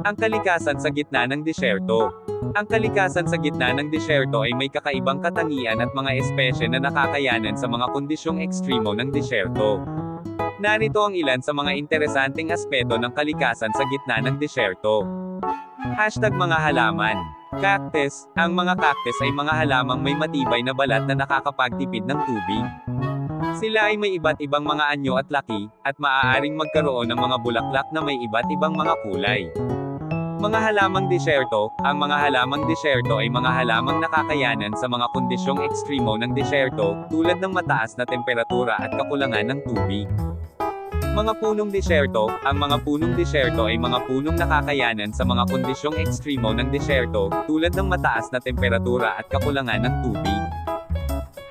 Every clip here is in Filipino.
Ang kalikasan sa gitna ng disyerto. Ang kalikasan sa gitna ng disyerto ay may kakaibang katangian at mga espesye na nakakayanan sa mga kondisyong ekstremo ng disyerto. Narito ang ilan sa mga interesanteng aspeto ng kalikasan sa gitna ng disyerto. Hashtag mga halaman. Cactus. Ang mga cactus ay mga halamang may matibay na balat na nakakapagtipid ng tubig. Sila ay may iba't ibang mga anyo at laki, at maaaring magkaroon ng mga bulaklak na may iba't ibang mga kulay. Mga halamang disyerto. Ang mga halamang disyerto ay mga halamang nakakayanan sa mga kondisyong ekstremo ng disyerto, tulad ng mataas na temperatura at kakulangan ng tubig. Mga punong disyerto. Ang mga punong disyerto ay mga punong nakakayanan sa mga kondisyong ekstremo ng disyerto, tulad ng mataas na temperatura at kakulangan ng tubig.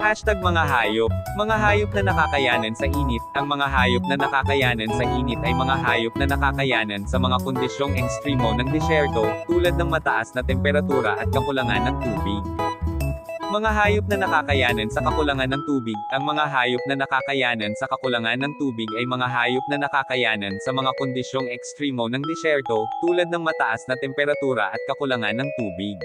Hashtag mga hayop. Mga hayop na nakakayanan sa init. Ang mga hayop na nakakayanan sa init ay mga hayop na nakakayanan sa mga kondisyong ekstremo ng disyerto, tulad ng mataas na temperatura at kakulangan ng tubig. Mga hayop na nakakayanan sa kakulangan ng tubig. Ang mga hayop na nakakayanan sa kakulangan ng tubig ay mga hayop na nakakayanan sa mga kondisyong ekstremo ng disyerto, tulad ng mataas na temperatura at kakulangan ng tubig.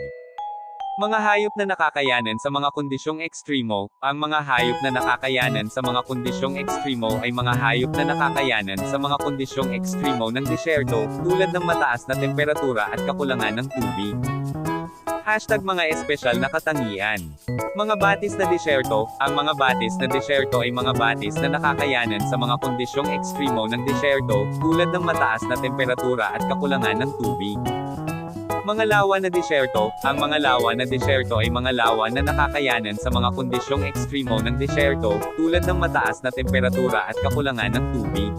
Mga hayop na nakakayanan sa mga kondisyong ekstremo. Ang mga hayop na nakakayanan sa mga kondisyong ekstremo ay mga hayop na nakakayanan sa mga kondisyong ekstremo ng disyerto, tulad ng mataas na temperatura at kakulangan ng tubig. Hashtag mga espesyal na katangian. Mga batis na disyerto. Ang mga batis na disyerto ay mga batis na nakakayanan sa mga kondisyong ekstremo ng disyerto, tulad ng mataas na temperatura at kakulangan ng tubig. Mga lawa na disyerto. Ang mga lawa na disyerto ay mga lawa na nakakayanan sa mga kondisyong ekstremo ng disyerto, tulad ng mataas na temperatura at kakulangan ng tubig.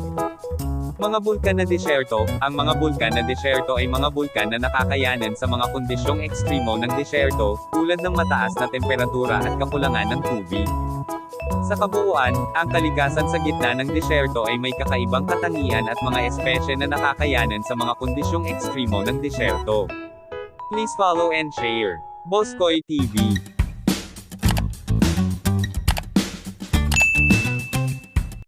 Mga bulkan na disyerto. Ang mga bulkan na disyerto ay mga bulkan na nakakayanan sa mga kondisyong ekstremo ng disyerto, tulad ng mataas na temperatura at kakulangan ng tubig. Sa kabuuan, ang kalikasan sa gitna ng disyerto ay may kakaibang katangian at mga espesye na nakakayanan sa mga kondisyong ekstremo ng disyerto. Please follow and share. Boss Koy TV.